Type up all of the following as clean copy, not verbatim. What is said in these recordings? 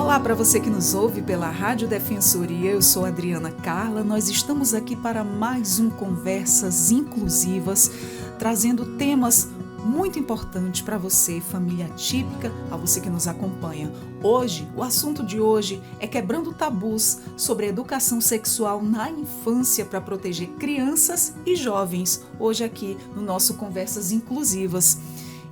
Olá para você que nos ouve pela Rádio Defensoria, eu sou Adriana Carla, nós estamos aqui para mais um Conversas Inclusivas, trazendo temas muito importantes para você, família típica, a você que nos acompanha. Hoje, o assunto de hoje é quebrando tabus sobre a educação sexual na infância para proteger crianças e jovens, hoje aqui no nosso Conversas Inclusivas.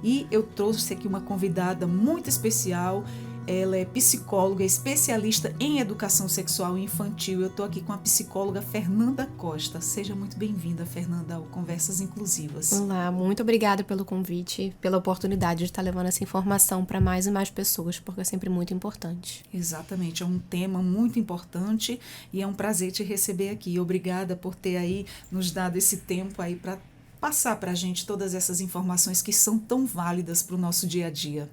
E eu trouxe aqui uma convidada muito especial. Ela é psicóloga, especialista em educação sexual e infantil. Eu estou aqui com a psicóloga Fernanda Costa. Seja muito bem-vinda, Fernanda, ao Conversas Inclusivas. Olá, muito obrigada pelo convite, pela oportunidade de estar levando essa informação para mais e mais pessoas, porque é sempre muito importante. Exatamente, é um tema muito importante e é um prazer te receber aqui. Obrigada por ter aí nos dado esse tempo aí para passar para a gente todas essas informações que são tão válidas para o nosso dia a dia.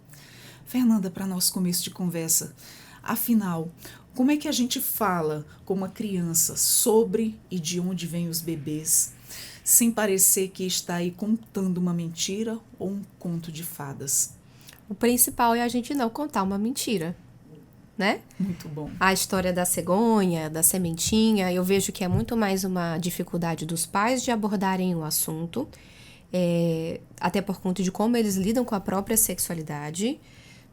Fernanda, para nosso começo de conversa, afinal, como é que a gente fala com uma criança sobre e de onde vêm os bebês, sem parecer que está aí contando uma mentira ou um conto de fadas? O principal é a gente não contar uma mentira, né? Muito bom. A história da cegonha, da sementinha, eu vejo que é muito mais uma dificuldade dos pais de abordarem o assunto, até por conta de como eles lidam com a própria sexualidade,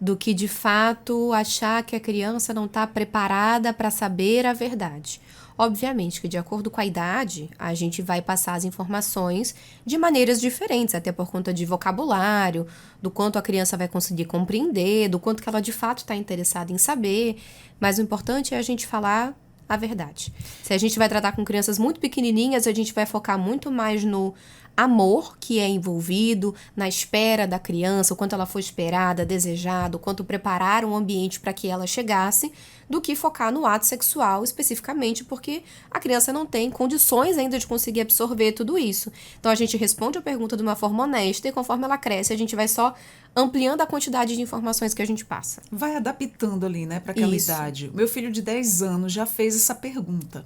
do que de fato achar que a criança não está preparada para saber a verdade. Obviamente que de acordo com a idade, a gente vai passar as informações de maneiras diferentes, até por conta de vocabulário, do quanto a criança vai conseguir compreender, do quanto que ela de fato está interessada em saber, mas o importante é a gente falar a verdade. Se a gente vai tratar com crianças muito pequenininhas, a gente vai focar muito mais no amor que é envolvido, na espera da criança, o quanto ela foi esperada, desejada, o quanto preparar um ambiente para que ela chegasse, do que focar no ato sexual especificamente, porque a criança não tem condições ainda de conseguir absorver tudo isso. Então a gente responde a pergunta de uma forma honesta e conforme ela cresce, a gente vai só ampliando a quantidade de informações que a gente passa. Vai adaptando ali, né, para aquela idade. Meu filho de 10 anos já fez essa pergunta.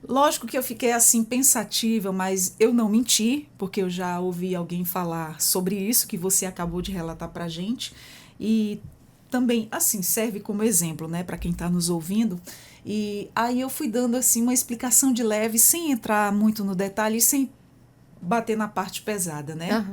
Lógico que eu fiquei assim pensativa, mas eu não menti, porque eu já ouvi alguém falar sobre isso que você acabou de relatar pra gente. E também, assim, serve como exemplo, né, para quem está nos ouvindo. E aí eu fui dando assim uma explicação de leve, sem entrar muito no detalhe, sem bater na parte pesada, né?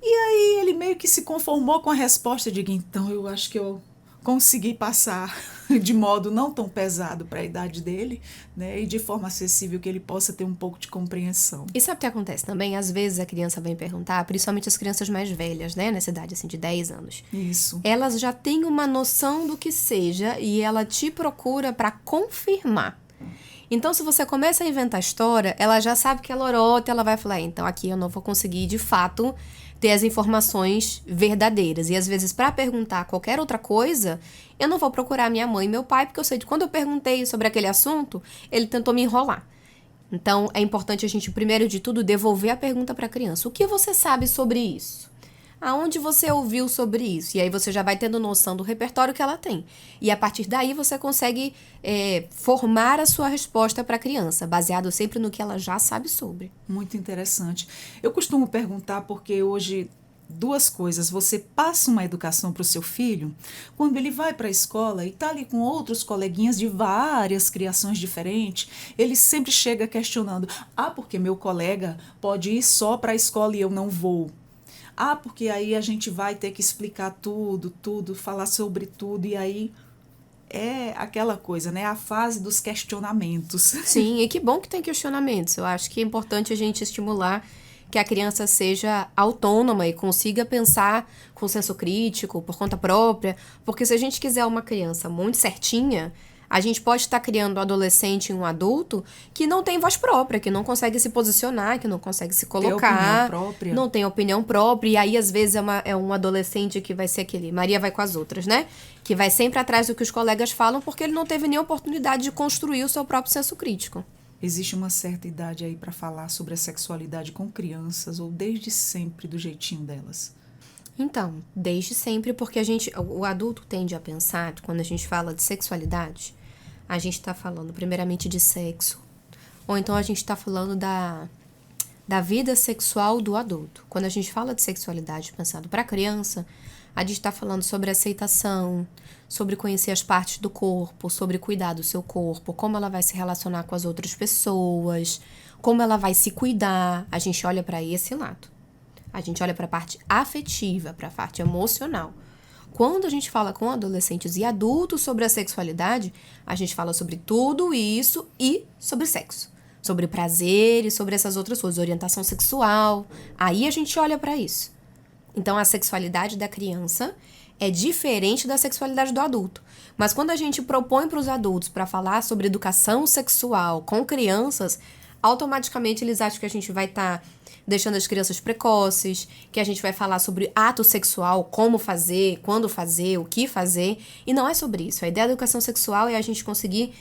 E aí ele meio que se conformou com a resposta. Eu digo, então eu acho que eu consegui passar de modo não tão pesado para a idade dele, né, e de forma acessível que ele possa ter um pouco de compreensão. E sabe o que acontece também? Às vezes a criança vem perguntar, principalmente as crianças mais velhas, né, nessa idade assim de 10 anos. Isso. Elas já têm uma noção do que seja e ela te procura para confirmar. Então, se você começa a inventar história, ela já sabe que é lorota, ela vai falar, então aqui eu não vou conseguir de fato ter as informações verdadeiras. E às vezes, para perguntar qualquer outra coisa, eu não vou procurar minha mãe e meu pai, porque eu sei que quando eu perguntei sobre aquele assunto, ele tentou me enrolar. Então, é importante a gente, primeiro de tudo, devolver a pergunta para a criança. O que você sabe sobre isso? Aonde você ouviu sobre isso? E aí você já vai tendo noção do repertório que ela tem. E a partir daí você consegue formar a sua resposta para a criança, baseado sempre no que ela já sabe sobre. Muito interessante. Eu costumo perguntar porque hoje duas coisas. Você passa uma educação para o seu filho quando ele vai para a escola e está ali com outros coleguinhas de várias criações diferentes. Ele sempre chega questionando: porque meu colega pode ir só para a escola e eu não vou. Porque aí a gente vai ter que explicar tudo, falar sobre tudo, e aí é aquela coisa, né? A fase dos questionamentos. Sim, e que bom que tem questionamentos. Eu acho que é importante a gente estimular que a criança seja autônoma e consiga pensar com senso crítico, por conta própria, porque se a gente quiser uma criança muito certinha, a gente pode estar criando um adolescente e um adulto que não tem voz própria, que não consegue se posicionar, que não consegue se colocar, não tem opinião própria, e aí às vezes é um adolescente que vai ser aquele, Maria vai com as outras, né? Que vai sempre atrás do que os colegas falam porque ele não teve nem oportunidade de construir o seu próprio senso crítico. Existe uma certa idade aí para falar sobre a sexualidade com crianças ou desde sempre do jeitinho delas? Então, desde sempre, porque o adulto tende a pensar, quando a gente fala de sexualidade, a gente está falando primeiramente de sexo, ou então a gente está falando da vida sexual do adulto. Quando a gente fala de sexualidade pensado para criança, A gente está falando sobre aceitação, sobre conhecer as partes do corpo, sobre cuidar do seu corpo, como ela vai se relacionar com as outras pessoas, como ela vai se cuidar. A gente olha para esse lado. A gente olha para a parte afetiva, para a parte emocional. Quando a gente fala com adolescentes e adultos sobre a sexualidade, a gente fala sobre tudo isso e sobre sexo. Sobre prazer e sobre essas outras coisas, orientação sexual. Aí a gente olha para isso. Então, a sexualidade da criança é diferente da sexualidade do adulto. Mas quando a gente propõe para os adultos para falar sobre educação sexual com crianças, automaticamente eles acham que a gente vai estar deixando as crianças precoces, que a gente vai falar sobre ato sexual, como fazer, quando fazer, o que fazer. E não é sobre isso. A ideia da educação sexual é a gente conseguir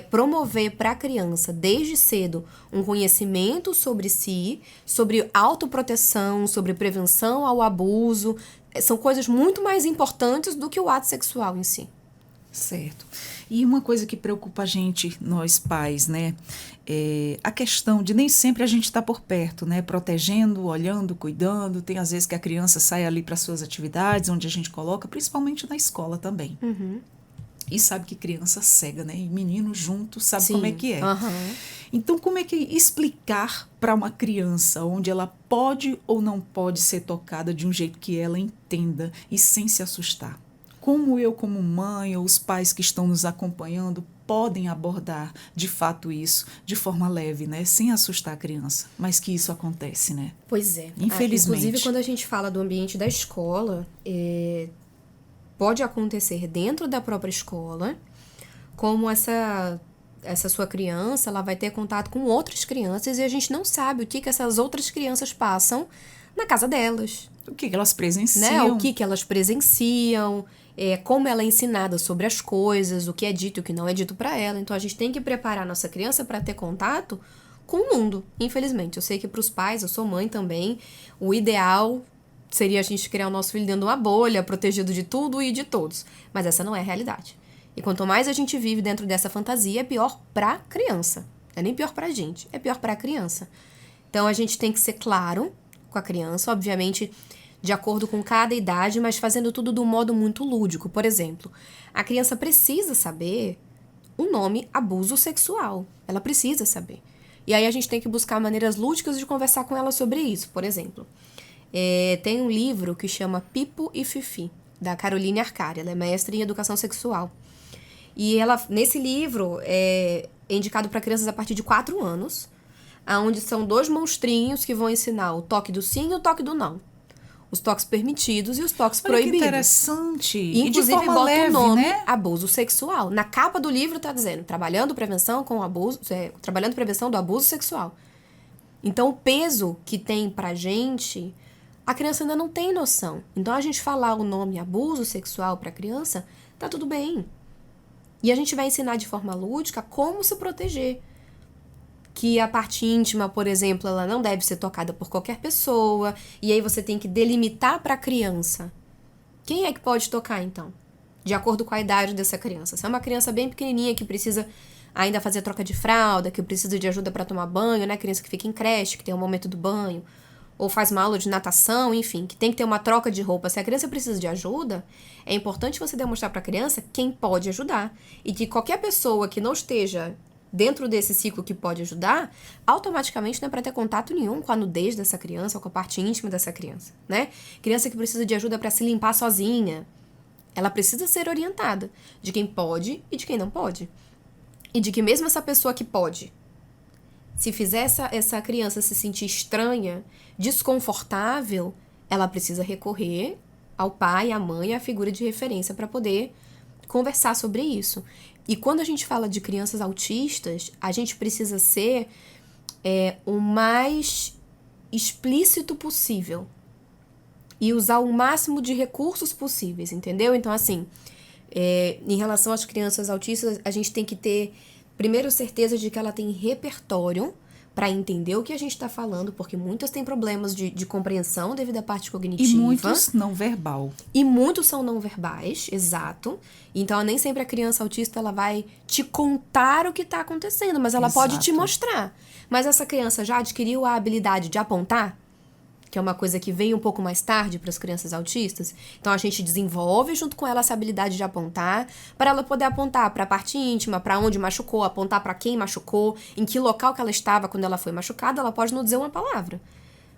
promover para a criança, desde cedo, um conhecimento sobre si, sobre autoproteção, sobre prevenção ao abuso. São coisas muito mais importantes do que o ato sexual em si. Certo. E uma coisa que preocupa a gente, nós pais, né? É a questão de nem sempre a gente está por perto, né? Protegendo, olhando, cuidando. Tem às vezes que a criança sai ali para suas atividades, onde a gente coloca, principalmente na escola também. Uhum. E sabe que criança cega, né? E menino junto sabe Sim. como é que é. Uhum. Então, como é que explicar para uma criança onde ela pode ou não pode ser tocada de um jeito que ela entenda e sem se assustar? Como eu, como mãe, ou os pais que estão nos acompanhando, podem abordar, de fato, isso de forma leve, né? Sem assustar a criança. Mas que isso acontece, né? Pois é. Infelizmente. Inclusive, quando a gente fala do ambiente da escola, pode acontecer dentro da própria escola, como essa sua criança, ela vai ter contato com outras crianças e a gente não sabe o que essas outras crianças passam na casa delas. O que elas presenciam. Né? O que elas presenciam, como ela é ensinada sobre as coisas, o que é dito e o que não é dito para ela. Então, a gente tem que preparar a nossa criança para ter contato com o mundo, infelizmente. Eu sei que para os pais, eu sou mãe também, o ideal seria a gente criar o nosso filho dentro de uma bolha, protegido de tudo e de todos. Mas essa não é a realidade. E quanto mais a gente vive dentro dessa fantasia, é pior pra criança. Não é nem pior pra gente, é pior pra criança. Então, a gente tem que ser claro com a criança, obviamente, de acordo com cada idade, mas fazendo tudo de um modo muito lúdico. Por exemplo, a criança precisa saber o nome abuso sexual. Ela precisa saber. E aí a gente tem que buscar maneiras lúdicas de conversar com ela sobre isso. Por exemplo, tem um livro que chama Pipo e Fifi, da Caroline Arcari. Ela é mestre em educação sexual. E ela, nesse livro, é indicado para crianças a partir de 4 anos, onde são 2 monstrinhos que vão ensinar o toque do sim e o toque do não. Os toques permitidos e os toques proibidos. Que interessante. Inclusive, e de forma bota leve, o nome, né? abuso sexual. Na capa do livro tá dizendo, trabalhando prevenção do abuso sexual. Então, o peso que tem pra gente, a criança ainda não tem noção. Então, a gente falar o nome abuso sexual pra criança, tá tudo bem. E a gente vai ensinar de forma lúdica como se proteger. Que a parte íntima, por exemplo, ela não deve ser tocada por qualquer pessoa. E aí você tem que delimitar para a criança. Quem é que pode tocar, então? De acordo com a idade dessa criança. Se é uma criança bem pequenininha que precisa ainda fazer troca de fralda, que precisa de ajuda para tomar banho, né? Criança que fica em creche, que tem o momento do banho, ou faz uma aula de natação, enfim, que tem que ter uma troca de roupa. Se a criança precisa de ajuda, é importante você demonstrar para a criança quem pode ajudar. E que qualquer pessoa que não esteja dentro desse ciclo que pode ajudar, automaticamente não é para ter contato nenhum com a nudez dessa criança ou com a parte íntima dessa criança, né? Criança que precisa de ajuda para se limpar sozinha, ela precisa ser orientada de quem pode e de quem não pode. E de que mesmo essa pessoa que pode, se fizer essa criança se sentir estranha, desconfortável, ela precisa recorrer ao pai, à mãe, à figura de referência para poder conversar sobre isso. E quando a gente fala de crianças autistas, a gente precisa ser o mais explícito possível e usar o máximo de recursos possíveis, entendeu? Então, assim, em relação às crianças autistas, a gente tem que ter, primeiro, certeza de que ela tem repertório para entender o que a gente está falando, porque muitas têm problemas de compreensão devido à parte cognitiva. E muitos não verbal. E muitos são não verbais, exato. Então, nem sempre a criança autista ela vai te contar o que está acontecendo, mas ela pode te mostrar. Mas essa criança já adquiriu a habilidade de apontar? que é uma coisa que vem um pouco mais tarde para as crianças autistas. Então a gente desenvolve junto com ela essa habilidade de apontar, para ela poder apontar para a parte íntima, para onde machucou, apontar para quem machucou, em que local que ela estava quando ela foi machucada. Ela pode não dizer uma palavra.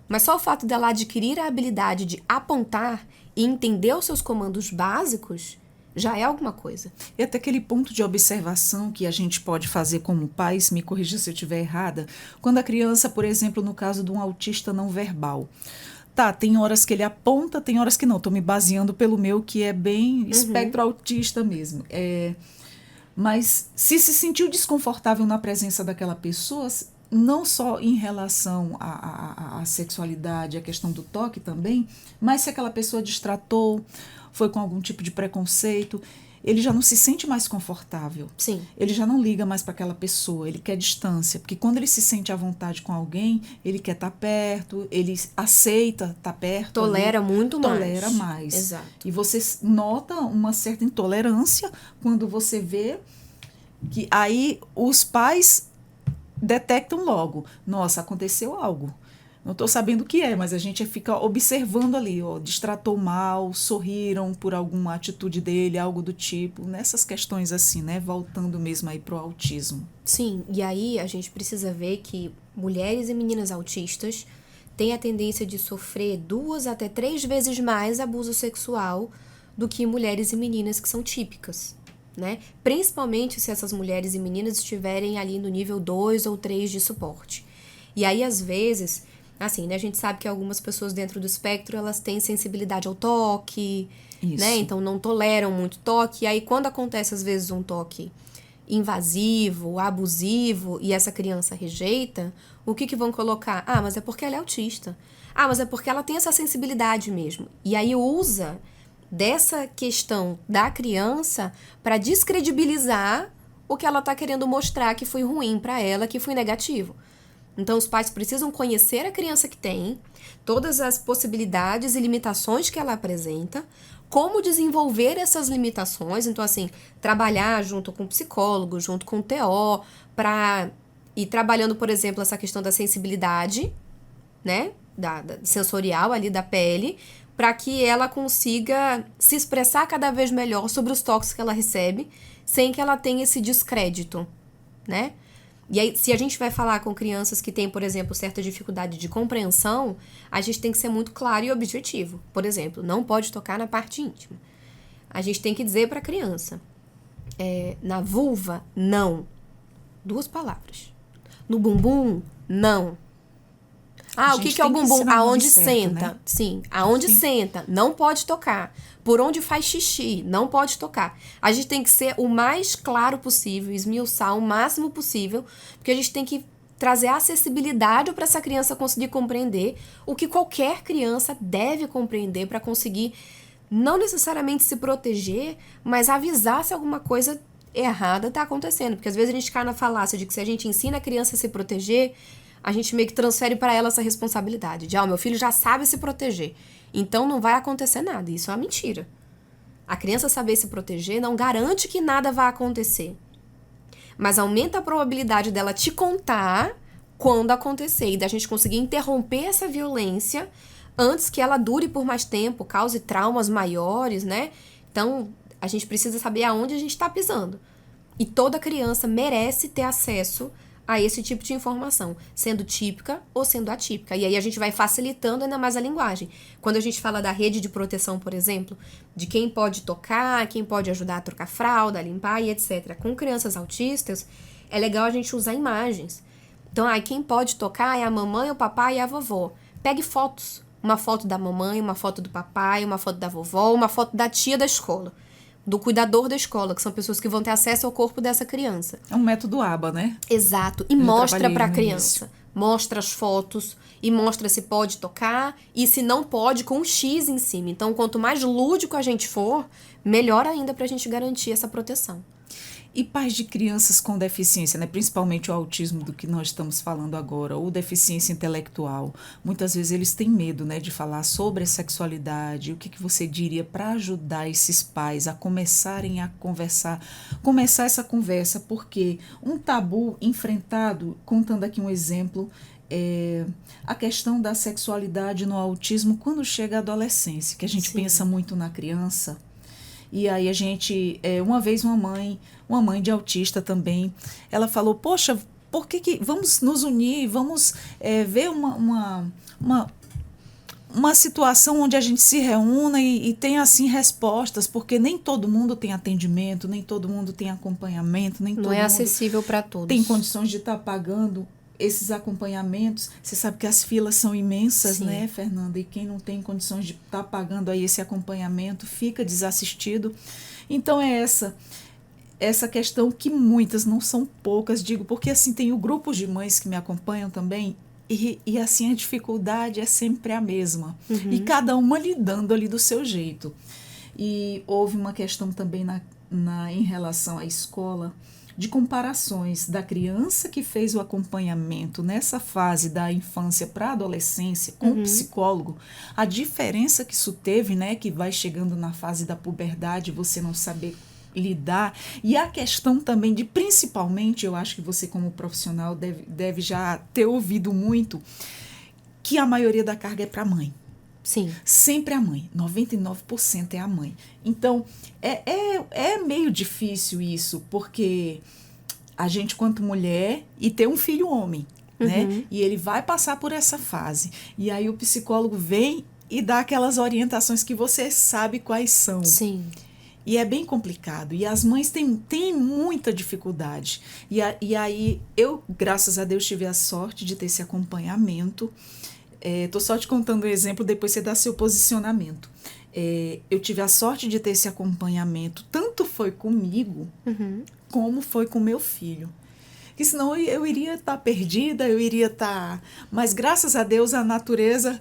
Mas só o fato dela adquirir a habilidade de apontar e entender os seus comandos básicos já é alguma coisa. E até aquele ponto de observação que a gente pode fazer como pais, me corrija se eu estiver errada, quando a criança, por exemplo, no caso de um autista não verbal, tá, tem horas que ele aponta, tem horas que não, estou me baseando pelo meu, que é bem espectro autista mesmo. Mas se sentiu desconfortável na presença daquela pessoa, não só em relação à sexualidade, à questão do toque também, mas se aquela pessoa destratou, foi com algum tipo de preconceito, ele já não se sente mais confortável. Sim. Ele já não liga mais para aquela pessoa, ele quer distância. Porque quando ele se sente à vontade com alguém, ele quer estar perto, ele aceita estar perto. Tolera ali, muito mais. Tolera mais. Exato. E você nota uma certa intolerância quando você vê que aí os pais detectam logo. Nossa, aconteceu algo. Não estou sabendo o que é, mas a gente fica observando ali, ó, destratou mal, sorriram por alguma atitude dele, algo do tipo, nessas questões assim, né? Voltando mesmo aí pro autismo. Sim, e aí a gente precisa ver que mulheres e meninas autistas têm a tendência de sofrer 2 até 3 vezes mais abuso sexual do que mulheres e meninas que são típicas, né? Principalmente se essas mulheres e meninas estiverem ali no nível 2 ou 3 de suporte. E aí, às vezes, assim, né, a gente sabe que algumas pessoas dentro do espectro, elas têm sensibilidade ao toque, né? Então não toleram muito toque. E aí, quando acontece, às vezes, um toque invasivo, abusivo, e essa criança rejeita, o que vão colocar? Ah, mas é porque ela é autista. Ah, mas é porque ela tem essa sensibilidade mesmo. E aí usa dessa questão da criança para descredibilizar o que ela está querendo mostrar que foi ruim para ela, que foi negativo. Então, os pais precisam conhecer a criança que tem, todas as possibilidades e limitações que ela apresenta, como desenvolver essas limitações. Então, assim, trabalhar junto com o psicólogo, junto com o TO, para ir trabalhando, por exemplo, essa questão da sensibilidade, né, da sensorial ali da pele, para que ela consiga se expressar cada vez melhor sobre os toques que ela recebe, sem que ela tenha esse descrédito, né? E aí, se a gente vai falar com crianças que têm, por exemplo, certa dificuldade de compreensão, a gente tem que ser muito claro e objetivo. Por exemplo, não pode tocar na parte íntima. A gente tem que dizer para a criança, na vulva, não. 2 palavras. No bumbum, não. Ah, o que é o bumbum? Aonde senta. Né? Sim, aonde senta. Não pode tocar. Por onde faz xixi. Não pode tocar. A gente tem que ser o mais claro possível, esmiuçar o máximo possível, porque a gente tem que trazer acessibilidade para essa criança conseguir compreender o que qualquer criança deve compreender para conseguir não necessariamente se proteger, mas avisar se alguma coisa errada está acontecendo. Porque às vezes a gente cai na falácia de que se a gente ensina a criança a se proteger, a gente meio que transfere para ela essa responsabilidade. De, meu filho já sabe se proteger, então não vai acontecer nada. Isso é uma mentira. A criança saber se proteger não garante que nada vai acontecer. Mas aumenta a probabilidade dela te contar quando acontecer. E da gente conseguir interromper essa violência antes que ela dure por mais tempo, cause traumas maiores, né? Então, a gente precisa saber aonde a gente está pisando. E toda criança merece ter acesso a esse tipo de informação, sendo típica ou sendo atípica. E aí a gente vai facilitando ainda mais a linguagem. Quando a gente fala da rede de proteção, por exemplo, de quem pode tocar, quem pode ajudar a trocar fralda, a limpar e etc. Com crianças autistas, é legal a gente usar imagens. Então, quem pode tocar é a mamãe, o papai e a vovó. Pegue fotos. Uma foto da mamãe, uma foto do papai, uma foto da vovó, uma foto da tia da escola, do cuidador da escola, que são pessoas que vão ter acesso ao corpo dessa criança. É um método ABA, né? Exato. E mostra para a criança. Mostra as fotos e mostra se pode tocar e se não pode, com um X em cima. Então, quanto mais lúdico a gente for, melhor ainda para a gente garantir essa proteção. E pais de crianças com deficiência, né? Principalmente o autismo do que nós estamos falando agora, ou deficiência intelectual, muitas vezes eles têm medo, né, de falar sobre a sexualidade. O que você diria para ajudar esses pais a começarem a começar essa conversa? Porque um tabu enfrentado, contando aqui um exemplo, a questão da sexualidade no autismo quando chega à adolescência, que a gente Sim. pensa muito na criança. E aí a gente, uma vez uma mãe de autista também, ela falou, poxa, por que vamos nos unir, vamos ver uma situação onde a gente se reúna e tem, assim, respostas, porque nem todo mundo tem atendimento, nem todo mundo tem acompanhamento, nem Não todo é mundo acessível para todos. tem condições de estar pagando esses acompanhamentos. Você sabe que as filas são imensas, Sim. né, Fernanda? E quem não tem condições de estar pagando aí esse acompanhamento fica desassistido. Então é essa questão que muitas, não são poucas, digo, porque assim, tenho grupos de mães que me acompanham também, e assim, a dificuldade é sempre a mesma. E cada uma lidando ali do seu jeito. E houve uma questão também em relação à escola, de comparações da criança que fez o acompanhamento nessa fase da infância para a adolescência com o psicólogo, a diferença que isso teve, né, que vai chegando na fase da puberdade, você não saber lidar, e a questão também de, principalmente, eu acho que você como profissional deve já ter ouvido muito, que a maioria da carga é para a mãe. Sim. Sempre a mãe, 99% é a mãe. Então, é meio difícil isso, porque a gente, quanto mulher, e ter um filho homem, né? E ele vai passar por essa fase. E aí o psicólogo vem e dá aquelas orientações que você sabe quais são. Sim. E é bem complicado. E as mães têm muita dificuldade. E aí, eu, graças a Deus, tive a sorte de ter esse acompanhamento. Estou só te contando um exemplo, depois você dá seu posicionamento. Eu tive a sorte de ter esse acompanhamento, tanto foi comigo, como foi com meu filho. Porque senão eu iria estar perdida, eu iria estar... Mas graças a Deus a natureza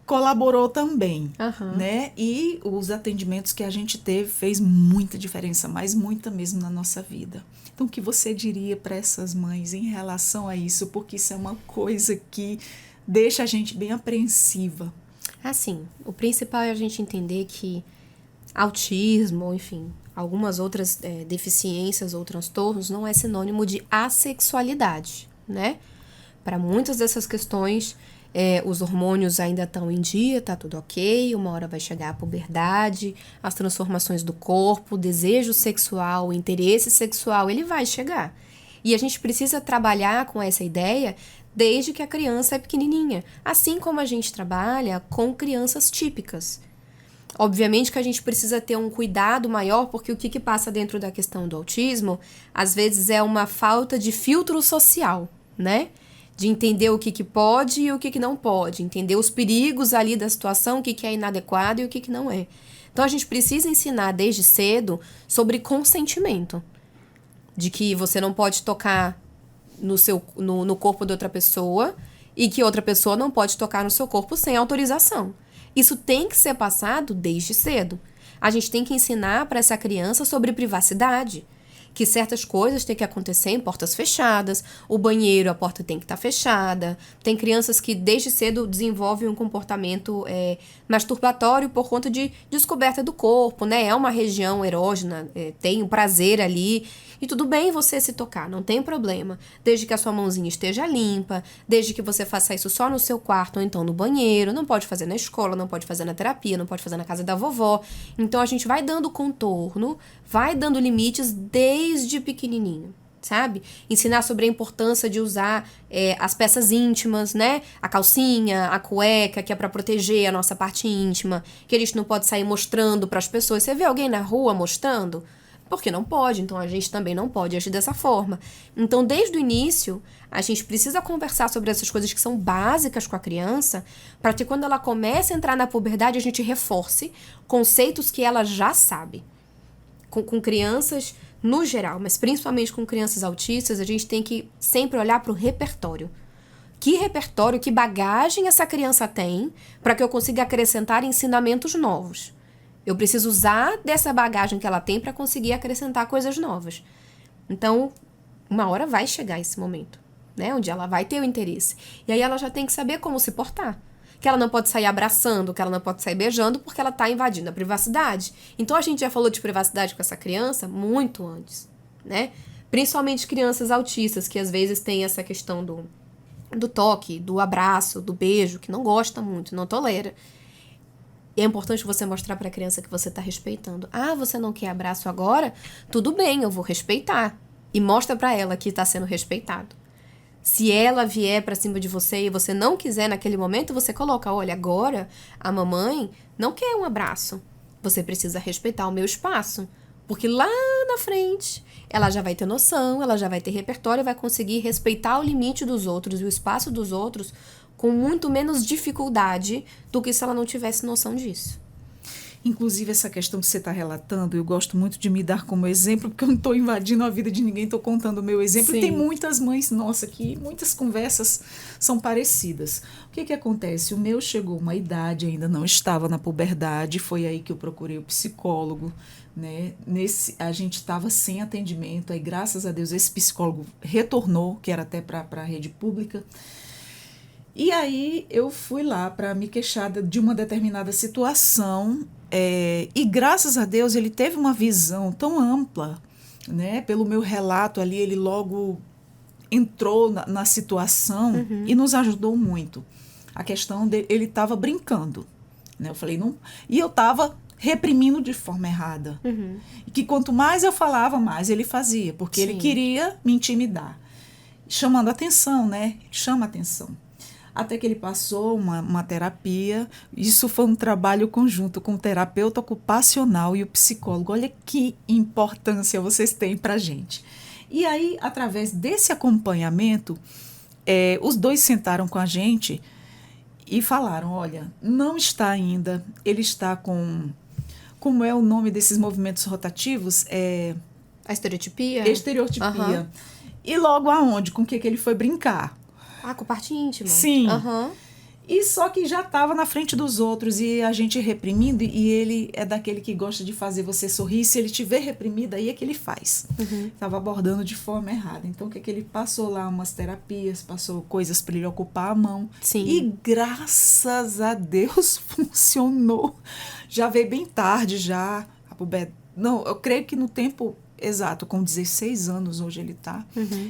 colaborou também, né? E os atendimentos que a gente teve fez muita diferença, mas muita mesmo na nossa vida. Então, o que você diria para essas mães em relação a isso? Porque isso é uma coisa que deixa a gente bem apreensiva. Assim, o principal é a gente entender que autismo, ou enfim, algumas outras deficiências ou transtornos não é sinônimo de assexualidade, né? Para muitas dessas questões, os hormônios ainda estão em dia, tá tudo ok, uma hora vai chegar a puberdade, as transformações do corpo, o desejo sexual, o interesse sexual, ele vai chegar. E a gente precisa trabalhar com essa ideia desde que a criança é pequenininha, assim como a gente trabalha com crianças típicas. Obviamente que a gente precisa ter um cuidado maior, porque o que passa dentro da questão do autismo, às vezes é uma falta de filtro social, né? De entender o que pode e o que não pode, entender os perigos ali da situação, o que é inadequado e o que não é. Então, a gente precisa ensinar desde cedo sobre consentimento, de que você não pode tocar no corpo de outra pessoa e que outra pessoa não pode tocar no seu corpo sem autorização. Isso tem que ser passado desde cedo. A gente tem que ensinar para essa criança sobre privacidade, que certas coisas têm que acontecer em portas fechadas, o banheiro, a porta tem que estar fechada. Tem crianças que desde cedo desenvolvem um comportamento masturbatório por conta de descoberta do corpo, né? É uma região erógena, tem um prazer ali. E tudo bem você se tocar, não tem problema. Desde que a sua mãozinha esteja limpa, desde que você faça isso só no seu quarto ou então no banheiro, não pode fazer na escola, não pode fazer na terapia, não pode fazer na casa da vovó. Então a gente vai dando contorno, vai dando limites desde pequenininho, sabe? Ensinar sobre a importância de usar as peças íntimas, né? A calcinha, a cueca, que é pra proteger a nossa parte íntima, que a gente não pode sair mostrando pras pessoas. Você vê alguém na rua mostrando? Porque não pode, então a gente também não pode agir dessa forma. Então, desde o início, a gente precisa conversar sobre essas coisas que são básicas com a criança, para que quando ela comece a entrar na puberdade, a gente reforce conceitos que ela já sabe. Com crianças no geral, mas principalmente com crianças autistas, a gente tem que sempre olhar para o repertório. Que repertório, que bagagem essa criança tem para que eu consiga acrescentar ensinamentos novos. Eu preciso usar dessa bagagem que ela tem para conseguir acrescentar coisas novas. Então, uma hora vai chegar esse momento, né? Onde ela vai ter o interesse. E aí ela já tem que saber como se portar. Que ela não pode sair abraçando, que ela não pode sair beijando, porque ela está invadindo a privacidade. Então, a gente já falou de privacidade com essa criança muito antes, né? Principalmente crianças autistas, que às vezes têm essa questão do toque, do abraço, do beijo, que não gosta muito, não tolera. E é importante você mostrar para a criança que você está respeitando. Ah, você não quer abraço agora? Tudo bem, eu vou respeitar. E mostra para ela que está sendo respeitado. Se ela vier para cima de você e você não quiser naquele momento, você coloca, olha, agora a mamãe não quer um abraço. Você precisa respeitar o meu espaço. Porque lá na frente, ela já vai ter noção, ela já vai ter repertório, vai conseguir respeitar o limite dos outros e o espaço dos outros com muito menos dificuldade do que se ela não tivesse noção disso. Inclusive, essa questão que você está relatando, eu gosto muito de me dar como exemplo, porque eu não estou invadindo a vida de ninguém, estou contando o meu exemplo. Sim. E tem muitas mães, nossa, que muitas conversas são parecidas. O que acontece? O meu chegou uma idade, ainda não estava na puberdade, foi aí que eu procurei o psicólogo, né? A gente estava sem atendimento, aí graças a Deus esse psicólogo retornou, que era até para a rede pública. E aí eu fui lá para me queixar de uma determinada situação, e graças a Deus ele teve uma visão tão ampla, né? Pelo meu relato ali, ele logo entrou na situação e nos ajudou muito. A questão dele, ele estava brincando, né? Eu falei, não. E eu estava reprimindo de forma errada. E que quanto mais eu falava, mais ele fazia, porque ele queria me intimidar. Chamando atenção, né? Chama atenção. Até que ele passou uma terapia. Isso foi um trabalho conjunto com o terapeuta ocupacional e o psicólogo. Olha que importância vocês têm para a gente. E aí, através desse acompanhamento, os dois sentaram com a gente e falaram, olha, não está ainda, ele está com... Como é o nome desses movimentos rotativos? A estereotipia? Estereotipia. E logo aonde? Com o que ele foi brincar? Ah, com parte íntima. Sim. E só que já estava na frente dos outros e a gente reprimindo, e ele é daquele que gosta de fazer você sorrir. Se ele tiver reprimido, aí é que ele faz. Estava abordando de forma errada. Então, o que ele passou lá? Umas terapias, passou coisas para ele ocupar a mão. Sim. E graças a Deus funcionou. Já veio bem tarde, já. Não, eu creio que no tempo... Exato, com 16 anos hoje ele está.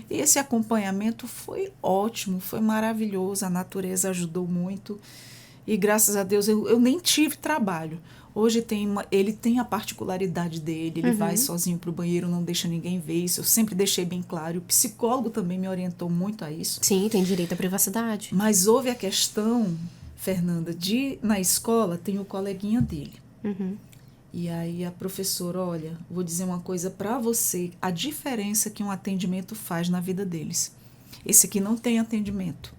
E esse acompanhamento foi ótimo, foi maravilhoso, a natureza ajudou muito. E graças a Deus eu nem tive trabalho. Hoje ele tem a particularidade dele, ele vai sozinho para o banheiro, não deixa ninguém ver isso. Eu sempre deixei bem claro. O psicólogo também me orientou muito a isso. Sim, tem direito à privacidade. Mas houve a questão, Fernanda, na escola tem o coleguinha dele. E aí a professora, olha, vou dizer uma coisa para você, a diferença que um atendimento faz na vida deles. Esse aqui não tem atendimento.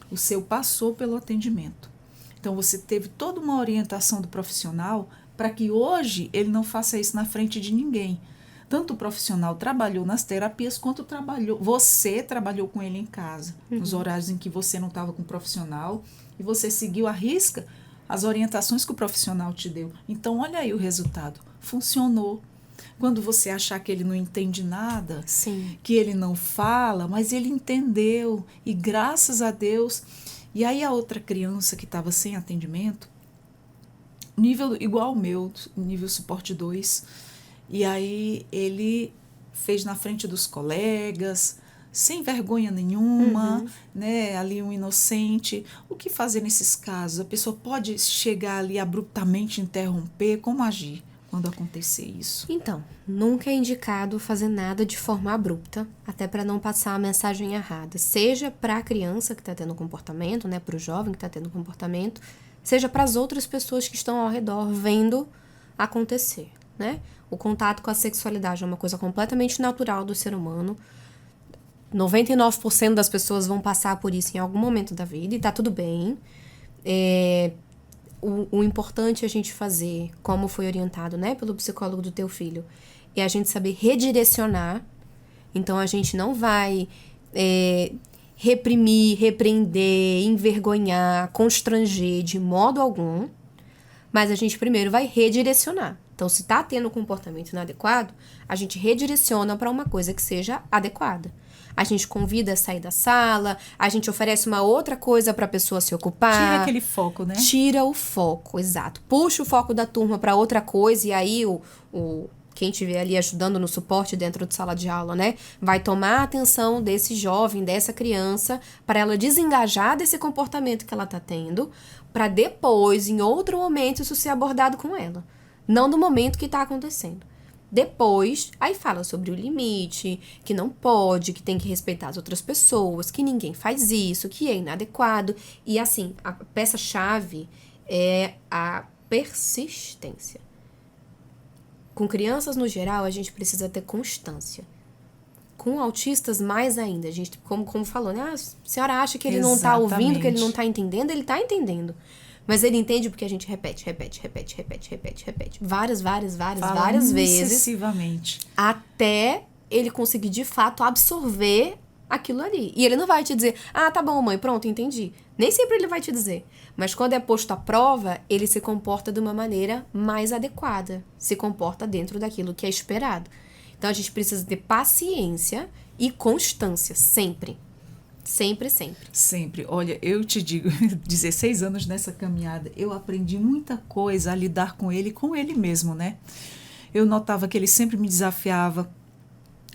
O seu passou pelo atendimento. Então você teve toda uma orientação do profissional para que hoje ele não faça isso na frente de ninguém. Tanto o profissional trabalhou nas terapias, quanto você trabalhou com ele em casa, nos horários em que você não estava com o profissional, e você seguiu à risca as orientações que o profissional te deu. Então, olha aí o resultado. Funcionou. Quando você achar que ele não entende nada, Sim. que ele não fala, mas ele entendeu. E graças a Deus. E aí a outra criança que estava sem atendimento, nível igual ao meu, nível suporte 2. E aí ele fez na frente dos colegas, sem vergonha nenhuma, né? Ali um inocente. O que fazer nesses casos? A pessoa pode chegar ali abruptamente interromper? Como agir quando acontecer isso? Então, nunca é indicado fazer nada de forma abrupta, até para não passar a mensagem errada. Seja para a criança que está tendo comportamento, né? Para o jovem que está tendo comportamento, seja para as outras pessoas que estão ao redor vendo acontecer, né? O contato com a sexualidade é uma coisa completamente natural do ser humano. 99% das pessoas vão passar por isso em algum momento da vida e tá tudo bem. O importante a gente fazer, como foi orientado, né, pelo psicólogo do teu filho, é a gente saber redirecionar. Então, a gente não vai reprimir, repreender, envergonhar, constranger de modo algum, mas a gente primeiro vai redirecionar. Então, se tá tendo um comportamento inadequado, a gente redireciona para uma coisa que seja adequada. A gente convida a sair da sala, a gente oferece uma outra coisa para a pessoa se ocupar. Tira aquele foco, né? Tira o foco, exato. Puxa o foco da turma para outra coisa e aí quem estiver ali ajudando no suporte dentro de sala de aula, né, vai tomar a atenção desse jovem, dessa criança, para ela desengajar desse comportamento que ela está tendo, para depois, em outro momento, isso ser abordado com ela. Não no momento que está acontecendo. Depois, aí fala sobre o limite, que não pode, que tem que respeitar as outras pessoas, que ninguém faz isso, que é inadequado. E assim, a peça-chave é a persistência. Com crianças no geral, a gente precisa ter constância. Com autistas, mais ainda. A gente, como falou, né? A senhora acha que ele não está ouvindo, que ele não está entendendo? Ele está entendendo. Mas ele entende porque a gente repete. Várias vezes. Excessivamente. Até ele conseguir, de fato, absorver aquilo ali. E ele não vai te dizer, ah, tá bom, mãe, pronto, entendi. Nem sempre ele vai te dizer. Mas quando é posto à prova, ele se comporta de uma maneira mais adequada. Se comporta dentro daquilo que é esperado. Então, a gente precisa ter paciência e constância, sempre. Sempre. Sempre. Olha, eu te digo, 16 anos nessa caminhada, eu aprendi muita coisa a lidar com ele mesmo, né? Eu notava que ele sempre me desafiava.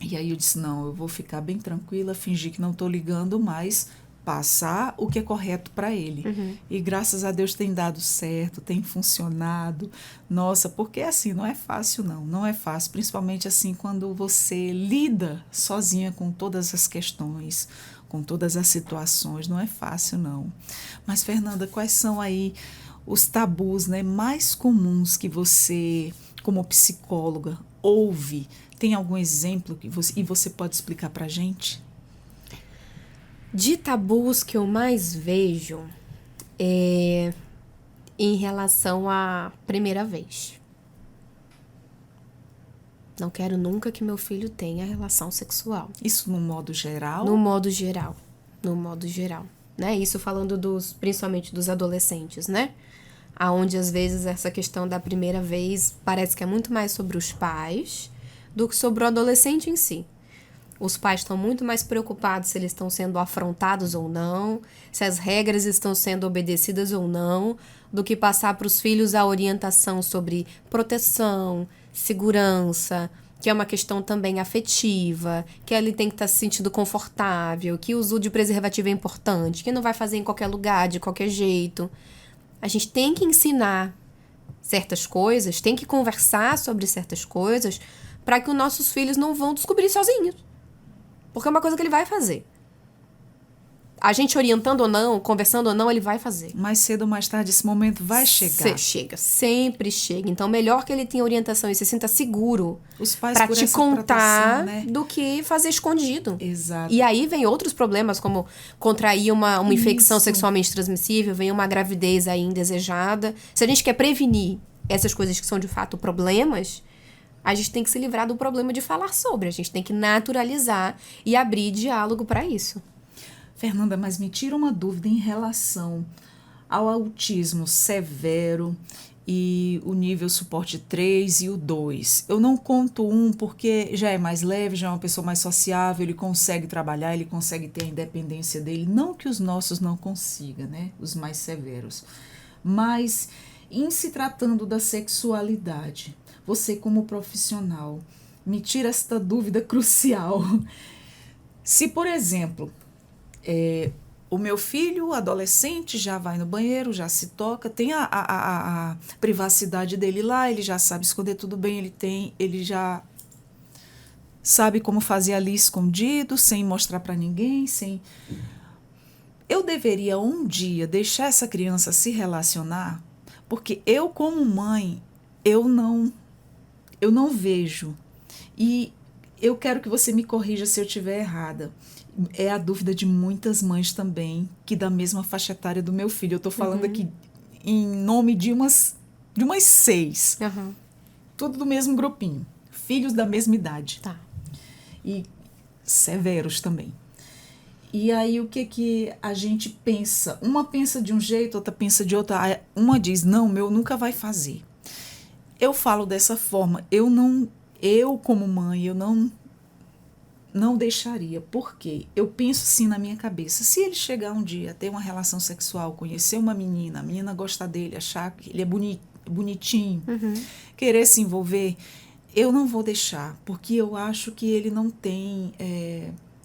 E aí eu disse, não, eu vou ficar bem tranquila, fingir que não estou ligando, mas passar o que é correto para ele. Uhum. E graças a Deus tem dado certo, tem funcionado. Nossa, porque assim, não é fácil não é fácil, principalmente assim quando você lida sozinha com todas as questões, com todas as situações, não é fácil não. Mas Fernanda, quais são aí os tabus, né, mais comuns que você, como psicóloga, ouve? Tem algum exemplo que você pode explicar pra gente? De tabus que eu mais vejo é em relação à primeira vez. Não quero nunca que meu filho tenha relação sexual. Isso no modo geral? No modo geral, né? Isso falando principalmente dos adolescentes, né? Aonde às vezes essa questão da primeira vez parece que é muito mais sobre os pais do que sobre o adolescente em si. Os pais estão muito mais preocupados se eles estão sendo afrontados ou não, se as regras estão sendo obedecidas ou não, do que passar para os filhos a orientação sobre proteção, segurança, que é uma questão também afetiva, que ele tem que estar se sentindo confortável, que o uso de preservativo é importante, que não vai fazer em qualquer lugar, de qualquer jeito. A gente tem que ensinar certas coisas, tem que conversar sobre certas coisas para que os nossos filhos não vão descobrir sozinhos. Porque é uma coisa que ele vai fazer. A gente orientando ou não, conversando ou não, ele vai fazer. Mais cedo ou mais tarde, esse momento vai chegar. Sempre chega. Então, melhor que ele tenha orientação e se sinta seguro para te contar, né, do que fazer escondido. Exato. E aí vem outros problemas, como contrair uma infecção sexualmente transmissível, vem uma gravidez aí indesejada. Se a gente quer prevenir essas coisas que são, de fato, problemas, a gente tem que se livrar do problema de falar sobre. A gente tem que naturalizar e abrir diálogo para isso. Fernanda, mas me tira uma dúvida em relação ao autismo severo e o nível suporte 3 e o 2. Eu não conto um porque já é mais leve, já é uma pessoa mais sociável, ele consegue trabalhar, ele consegue ter a independência dele. Não que os nossos não consigam, né? Os mais severos. Mas em se tratando da sexualidade, você como profissional, me tira esta dúvida crucial. Se, por exemplo, o meu filho, adolescente, já vai no banheiro, já se toca, tem a privacidade dele lá, ele já sabe esconder tudo bem, ele já sabe como fazer ali escondido, sem mostrar para ninguém, Eu deveria um dia deixar essa criança se relacionar, porque eu como mãe, eu não vejo. E eu quero que você me corrija se eu estiver errada. É a dúvida de muitas mães também, que da mesma faixa etária do meu filho. Eu estou falando aqui em nome de umas 6. Uhum. Tudo do mesmo grupinho. Filhos da mesma idade. Tá. E severos também. E aí o que a gente pensa? Uma pensa de um jeito, outra pensa de outra. Uma diz, não, meu nunca vai fazer. Eu falo dessa forma. Eu como mãe, eu não deixaria, porque eu penso assim na minha cabeça, se ele chegar um dia a ter uma relação sexual, conhecer uma menina, a menina gostar dele, achar que ele é bonitinho, querer se envolver, Eu não vou deixar, porque eu acho que ele não tem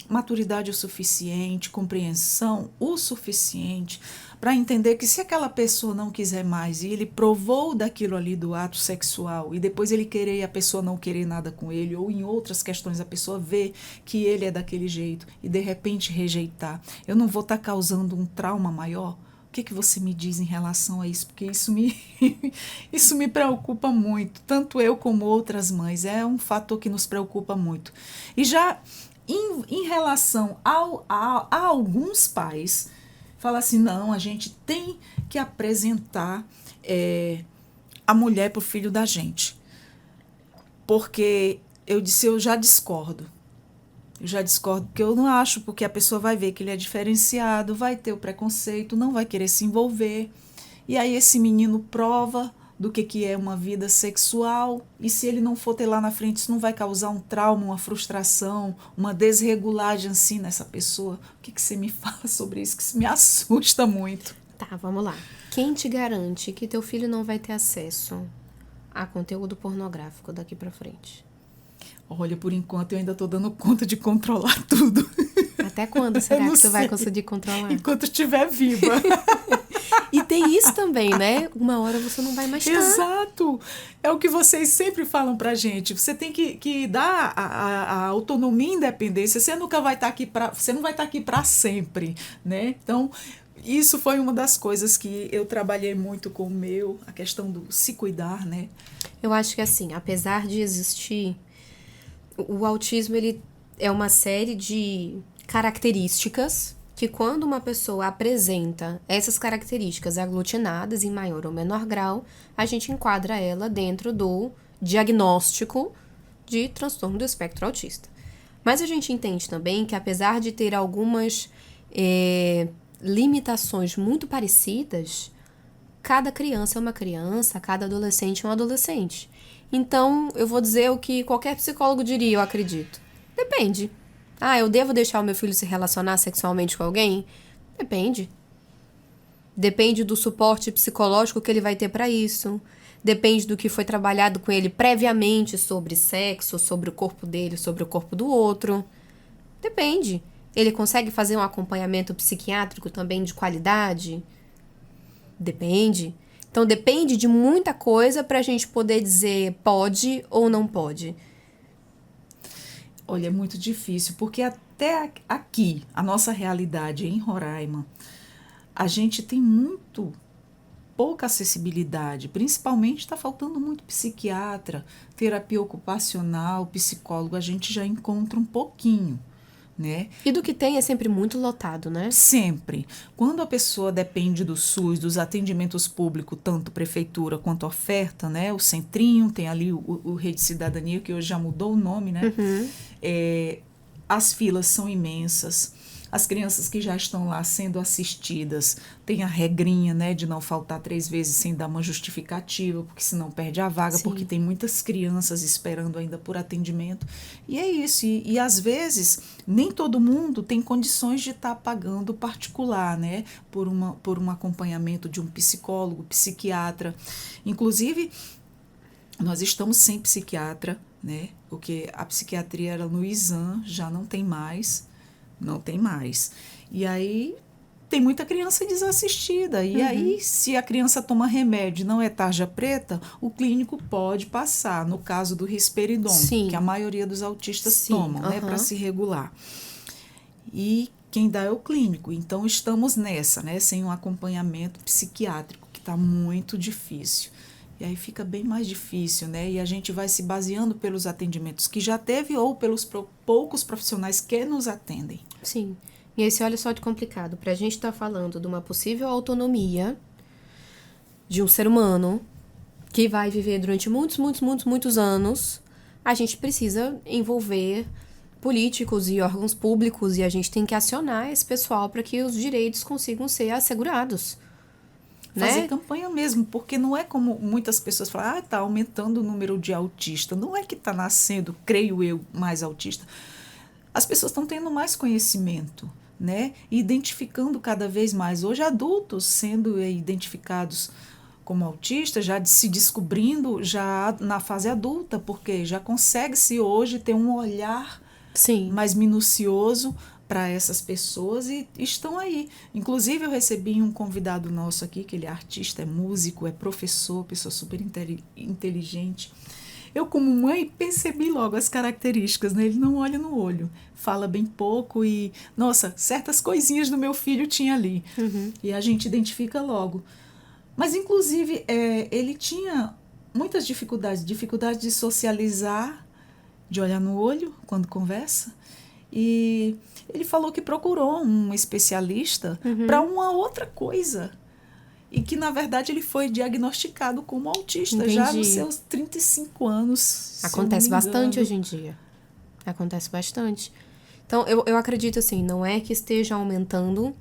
maturidade o suficiente, compreensão o suficiente para entender que se aquela pessoa não quiser mais e ele provou daquilo ali do ato sexual e depois ele querer e a pessoa não querer nada com ele, ou em outras questões a pessoa vê que ele é daquele jeito e de repente rejeitar, eu não vou estar causando um trauma maior? O que você me diz em relação a isso? Porque isso me preocupa muito, tanto eu como outras mães. É um fator que nos preocupa muito. E já em relação a alguns pais, fala assim, não, a gente tem que apresentar a mulher para o filho da gente. Porque eu já discordo. Eu já discordo, porque eu não acho, porque a pessoa vai ver que ele é diferenciado, vai ter o preconceito, não vai querer se envolver. E aí esse menino prova do que é uma vida sexual, e se ele não for ter lá na frente, isso não vai causar um trauma, uma frustração, uma desregulagem assim nessa pessoa. O que você me fala sobre isso? Que isso me assusta muito. Tá, vamos lá. Quem te garante que teu filho não vai ter acesso a conteúdo pornográfico daqui pra frente? Olha, por enquanto eu ainda estou dando conta de controlar tudo. Até quando será que tu vai conseguir controlar? Enquanto eu estiver viva. E tem isso também, né? Uma hora você não vai mais estar. Exato. É o que vocês sempre falam pra gente. Você tem que dar a autonomia e independência. Você nunca vai estar aqui você não vai estar aqui para sempre, né? Então, isso foi uma das coisas que eu trabalhei muito com a questão do se cuidar, né? Eu acho que assim, apesar de existir, o autismo, ele é uma série de características que quando uma pessoa apresenta essas características aglutinadas em maior ou menor grau, a gente enquadra ela dentro do diagnóstico de transtorno do espectro autista. Mas a gente entende também que apesar de ter algumas limitações muito parecidas, cada criança é uma criança, cada adolescente é um adolescente. Então, eu vou dizer o que qualquer psicólogo diria, eu acredito. Depende. Eu devo deixar o meu filho se relacionar sexualmente com alguém? Depende. Depende do suporte psicológico que ele vai ter para isso. Depende do que foi trabalhado com ele previamente sobre sexo, sobre o corpo dele, sobre o corpo do outro. Depende. Ele consegue fazer um acompanhamento psiquiátrico também de qualidade? Depende. Então, depende de muita coisa para a gente poder dizer pode ou não pode. Olha, é muito difícil, porque até aqui, a nossa realidade em Roraima, a gente tem muito pouca acessibilidade, principalmente está faltando muito psiquiatra, terapia ocupacional, psicólogo, a gente já encontra um pouquinho. Né? E do que tem é sempre muito lotado, né? Sempre. Quando a pessoa depende do SUS, dos atendimentos públicos, tanto prefeitura quanto oferta, né? O Centrinho, tem ali o Rede Cidadania, que hoje já mudou o nome, né? Uhum. As filas são imensas. As crianças que já estão lá sendo assistidas têm a regrinha, né, de não faltar 3 vezes sem dar uma justificativa, porque senão perde a vaga. Sim. Porque tem muitas crianças esperando ainda por atendimento. E é isso. E às vezes, nem todo mundo tem condições de estar pagando particular, né, por um acompanhamento de um psicólogo, psiquiatra. Inclusive, nós estamos sem psiquiatra, né, porque a psiquiatria era no Exam, já não tem mais. Não tem mais. E aí tem muita criança desassistida. E aí, se a criança toma remédio e não é tarja preta, o clínico pode passar. No caso do risperidon, Sim. que a maioria dos autistas tomam, né, para se regular. E quem dá é o clínico. Então, estamos nessa, né, sem um acompanhamento psiquiátrico, que está muito difícil. E aí fica bem mais difícil, né? E a gente vai se baseando pelos atendimentos que já teve ou pelos poucos profissionais que nos atendem. Sim. E esse olha só de complicado. Para a gente estar falando de uma possível autonomia de um ser humano que vai viver durante muitos anos, a gente precisa envolver políticos e órgãos públicos e a gente tem que acionar esse pessoal para que os direitos consigam ser assegurados. Fazer, né? Campanha mesmo, porque não é como muitas pessoas falam, está aumentando o número de autistas. Não é que está nascendo, creio eu, mais autista. As pessoas estão tendo mais conhecimento, né? E identificando cada vez mais. Hoje, adultos sendo identificados como autista, já se descobrindo já na fase adulta, porque já consegue-se hoje ter um olhar Sim. mais minucioso para essas pessoas e estão aí. Inclusive, eu recebi um convidado nosso aqui, que ele é artista, é músico, é professor, pessoa super inteligente. Eu, como mãe, percebi logo as características, né? Ele não olha no olho, fala bem pouco e, nossa, certas coisinhas do meu filho tinha ali. E a gente identifica logo. Mas, inclusive, ele tinha muitas dificuldades de socializar, de olhar no olho quando conversa. E ele falou que procurou um especialista para uma outra coisa. E que, na verdade, ele foi diagnosticado como autista. Entendi. Já nos seus 35 anos. Acontece bastante hoje em dia. Acontece bastante. Então, eu acredito assim, não é que esteja aumentando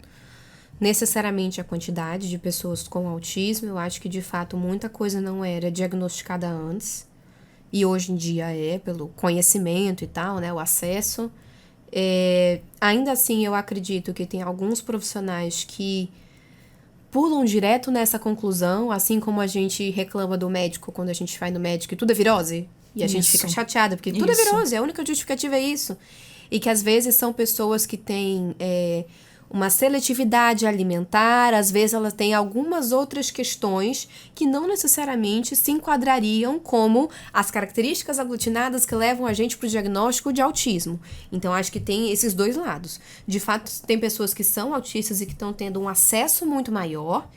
necessariamente a quantidade de pessoas com autismo. Eu acho que, de fato, muita coisa não era diagnosticada antes. E hoje em dia pelo conhecimento e tal, né? O acesso. Ainda assim, eu acredito que tem alguns profissionais que pulam direto nessa conclusão, assim como a gente reclama do médico quando a gente vai no médico e tudo é virose. E a gente fica chateada, porque tudo é virose, a única justificativa é isso. E que às vezes são pessoas que têm uma seletividade alimentar, às vezes elas têm algumas outras questões que não necessariamente se enquadrariam como as características aglutinadas que levam a gente para o diagnóstico de autismo. Então, acho que tem esses dois lados. De fato, tem pessoas que são autistas e que estão tendo um acesso muito maior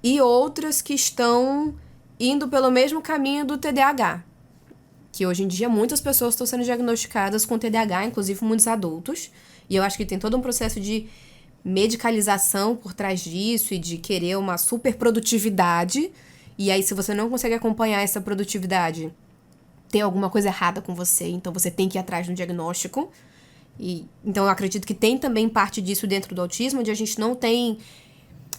e outras que estão indo pelo mesmo caminho do TDAH. Que hoje em dia muitas pessoas estão sendo diagnosticadas com TDAH, inclusive muitos adultos. E eu acho que tem todo um processo de medicalização por trás disso e de querer uma super produtividade. E aí, se você não consegue acompanhar essa produtividade, tem alguma coisa errada com você. Então, você tem que ir atrás de um diagnóstico. Então, eu acredito que tem também parte disso dentro do autismo, onde a gente não tem,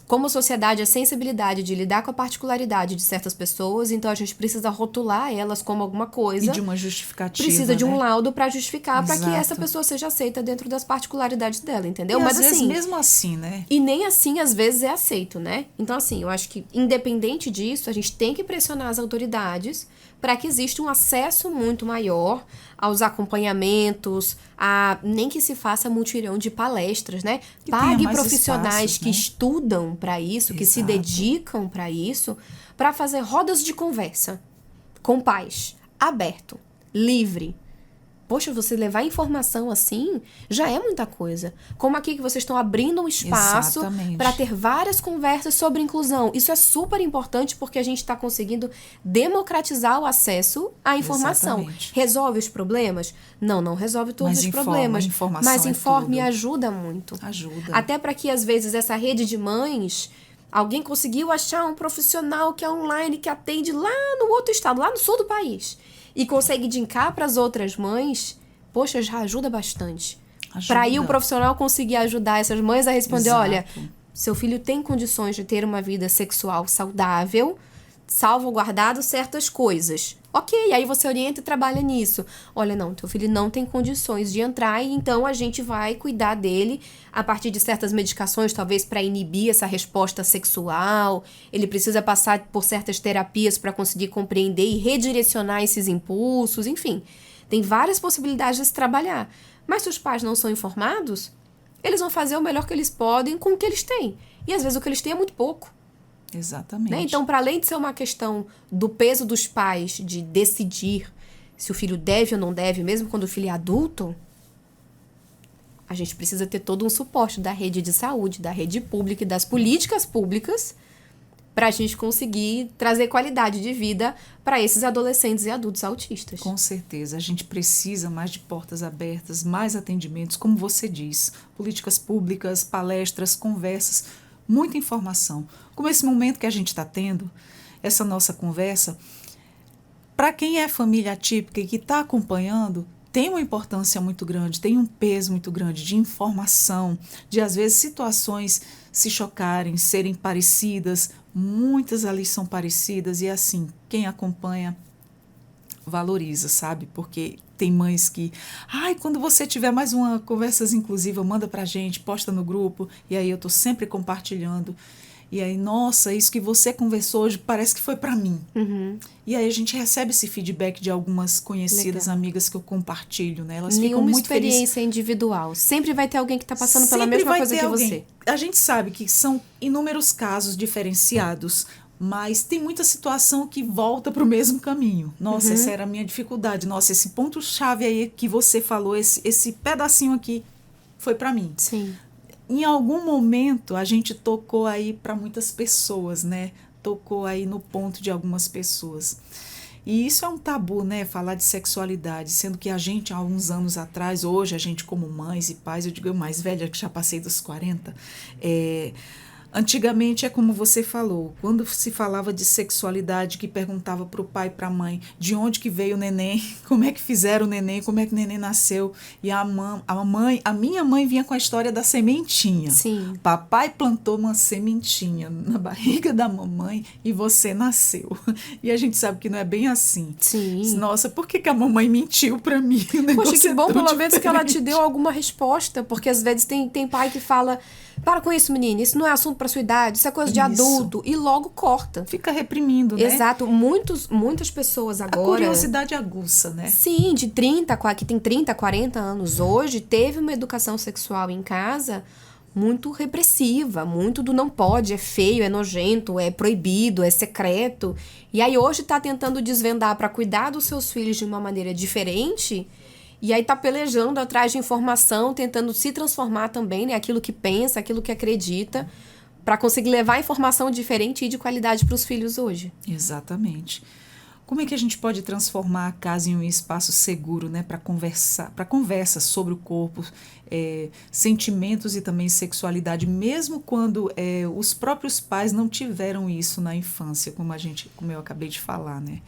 como sociedade, a sensibilidade de lidar com a particularidade de certas pessoas, então a gente precisa rotular elas como alguma coisa. E de uma justificativa, precisa de um né? laudo para justificar, para que Exato. essa pessoa seja aceita dentro das particularidades dela, entendeu? E Mas às vezes assim, mesmo assim, né? e nem assim às vezes é aceito, né? Então assim, eu acho que independente disso, a gente tem que pressionar as autoridades para que exista um acesso muito maior aos acompanhamentos, nem que se faça mutirão de palestras, né? Pague profissionais que estudam para isso, que se dedicam para isso, para fazer rodas de conversa com pais, aberto, livre. Poxa, você levar informação assim já é muita coisa. Como aqui que vocês estão abrindo um espaço para ter várias conversas sobre inclusão. Isso é super importante porque a gente está conseguindo democratizar o acesso à informação. Exatamente. Resolve os problemas? Não resolve todos os problemas. Mas informe e ajuda muito. Ajuda. Até para que, às vezes, essa rede de mães, alguém conseguiu achar um profissional que é online, que atende lá no outro estado, lá no sul do país. E consegue indicar para as outras mães, poxa, já ajuda bastante. Para aí o profissional conseguir ajudar essas mães a responder, olha, seu filho tem condições de ter uma vida sexual saudável, salvaguardado certas coisas. Ok, aí você orienta e trabalha nisso. Olha, não, teu filho não tem condições de entrar e então a gente vai cuidar dele a partir de certas medicações, talvez para inibir essa resposta sexual. Ele precisa passar por certas terapias para conseguir compreender e redirecionar esses impulsos, enfim. Tem várias possibilidades de se trabalhar. Mas se os pais não são informados, eles vão fazer o melhor que eles podem com o que eles têm. E às vezes o que eles têm é muito pouco. Exatamente. Né? Então, para além de ser uma questão do peso dos pais de decidir se o filho deve ou não deve, mesmo quando o filho é adulto, a gente precisa ter todo um suporte da rede de saúde, da rede pública e das políticas públicas para a gente conseguir trazer qualidade de vida para esses adolescentes e adultos autistas. Com certeza. A gente precisa mais de portas abertas, mais atendimentos, como você diz, políticas públicas, palestras, conversas, muita informação. Como esse momento que a gente está tendo, essa nossa conversa, para quem é família atípica e que está acompanhando, tem uma importância muito grande, tem um peso muito grande de informação, de às vezes situações se chocarem, serem parecidas, muitas ali são parecidas e assim, quem acompanha valoriza, sabe? Porque tem mães que, quando você tiver mais uma conversa inclusiva, manda pra gente, posta no grupo, e aí eu tô sempre compartilhando. E aí, nossa, isso que você conversou hoje parece que foi para mim. E aí a gente recebe esse feedback de algumas conhecidas, amigas que eu compartilho, né? Elas ficam muito felizes. Nenhuma experiência individual. Sempre vai ter alguém que está passando pela mesma coisa que você. A gente sabe que são inúmeros casos diferenciados, mas tem muita situação que volta para o mesmo caminho. Nossa, essa era a minha dificuldade. Nossa, esse ponto-chave aí que você falou, esse pedacinho aqui, foi para mim. Sim. Em algum momento, a gente tocou aí para muitas pessoas, né? Tocou aí no ponto de algumas pessoas. E isso é um tabu, né? Falar de sexualidade, sendo que a gente, há uns anos atrás, hoje, a gente como mães e pais, eu digo eu mais velha, que já passei dos 40, antigamente é como você falou, quando se falava de sexualidade, que perguntava para o pai e para a mãe de onde que veio o neném, como é que fizeram o neném, como é que o neném nasceu. E a minha mãe vinha com a história da sementinha. Sim. Papai plantou uma sementinha na barriga da mamãe e você nasceu. E a gente sabe que não é bem assim. Sim. Nossa, por que a mamãe mentiu para mim? Poxa, que bom pelo menos que ela te deu alguma resposta, porque às vezes tem pai que fala: para com isso, menina, isso não é assunto para sua idade, isso é coisa de adulto, e logo corta. Fica reprimindo, né? Exato. Muitas pessoas agora... A curiosidade aguça, né? Sim, que tem 30, 40 anos hoje, teve uma educação sexual em casa muito repressiva, muito do não pode, é feio, é nojento, é proibido, é secreto. E aí hoje tá tentando desvendar para cuidar dos seus filhos de uma maneira diferente... E aí tá pelejando atrás de informação, tentando se transformar também, né? Aquilo que pensa, aquilo que acredita, para conseguir levar informação diferente e de qualidade para os filhos hoje. Exatamente. Como é que a gente pode transformar a casa em um espaço seguro, né? Para conversa sobre o corpo, sentimentos e também sexualidade, mesmo quando os próprios pais não tiveram isso na infância, como eu acabei de falar, né?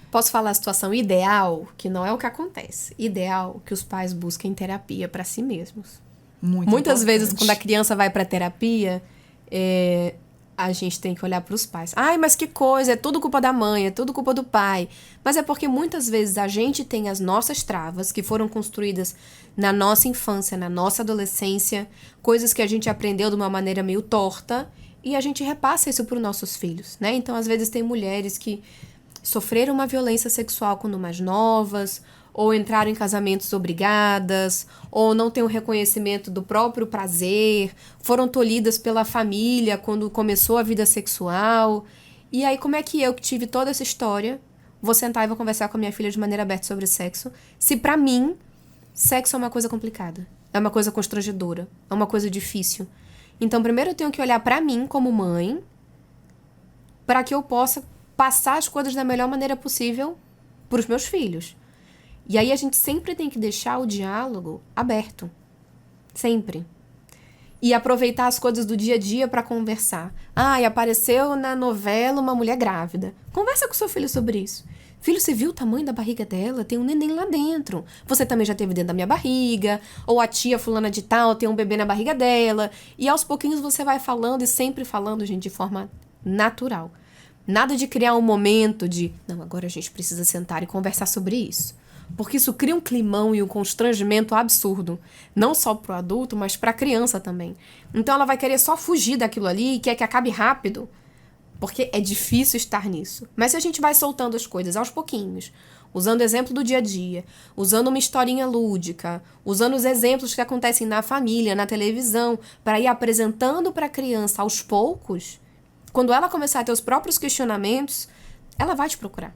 Posso falar a situação ideal, que não é o que acontece. Ideal que os pais busquem terapia para si mesmos. Muitas vezes, quando a criança vai para terapia, a gente tem que olhar para os pais. Ai, mas que coisa, é tudo culpa da mãe, é tudo culpa do pai. Mas é porque muitas vezes a gente tem as nossas travas que foram construídas na nossa infância, na nossa adolescência, coisas que a gente aprendeu de uma maneira meio torta, e a gente repassa isso para os nossos filhos, né? Então, às vezes, tem mulheres que sofreram uma violência sexual quando mais novas, ou entraram em casamentos obrigadas, ou não têm o reconhecimento do próprio prazer, foram tolhidas pela família quando começou a vida sexual. E aí, como é que eu, que tive toda essa história, vou sentar e vou conversar com a minha filha de maneira aberta sobre sexo, se pra mim, sexo é uma coisa complicada, é uma coisa constrangedora, é uma coisa difícil. Então, primeiro eu tenho que olhar pra mim como mãe, para que eu possa passar as coisas da melhor maneira possível para os meus filhos. E aí a gente sempre tem que deixar o diálogo aberto. Sempre. E aproveitar as coisas do dia a dia para conversar. E apareceu na novela uma mulher grávida. Conversa com seu filho sobre isso. Filho, você viu o tamanho da barriga dela? Tem um neném lá dentro. Você também já teve dentro da minha barriga. Ou a tia fulana de tal tem um bebê na barriga dela. E aos pouquinhos você vai falando e sempre falando, gente, de forma natural. Nada de criar um momento de, não, agora a gente precisa sentar e conversar sobre isso. Porque isso cria um climão e um constrangimento absurdo. Não só pro adulto, mas pra criança também. Então ela vai querer só fugir daquilo ali e quer que acabe rápido. Porque é difícil estar nisso. Mas se a gente vai soltando as coisas aos pouquinhos, usando o exemplo do dia a dia, usando uma historinha lúdica, usando os exemplos que acontecem na família, na televisão, para ir apresentando para a criança aos poucos, quando ela começar a ter os próprios questionamentos, ela vai te procurar.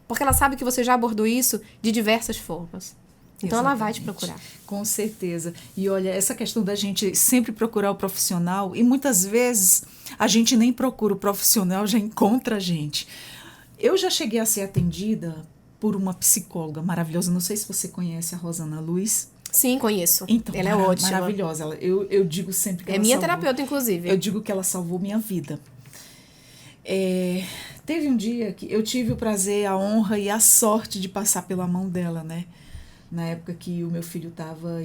Porque ela sabe que você já abordou isso de diversas formas. Então, ela vai te procurar. Com certeza. E olha, essa questão da gente sempre procurar o profissional, e muitas vezes a gente nem procura o profissional, já encontra a gente. Eu já cheguei a ser atendida por uma psicóloga maravilhosa. Não sei se você conhece a Rosana Luz. Sim, conheço. Então, ela é ótima. Maravilhosa. Eu digo sempre que ela minha terapeuta, inclusive. Eu digo que ela salvou minha vida. Teve um dia que eu tive o prazer, a honra e a sorte de passar pela mão dela, né? Na época que o meu filho estava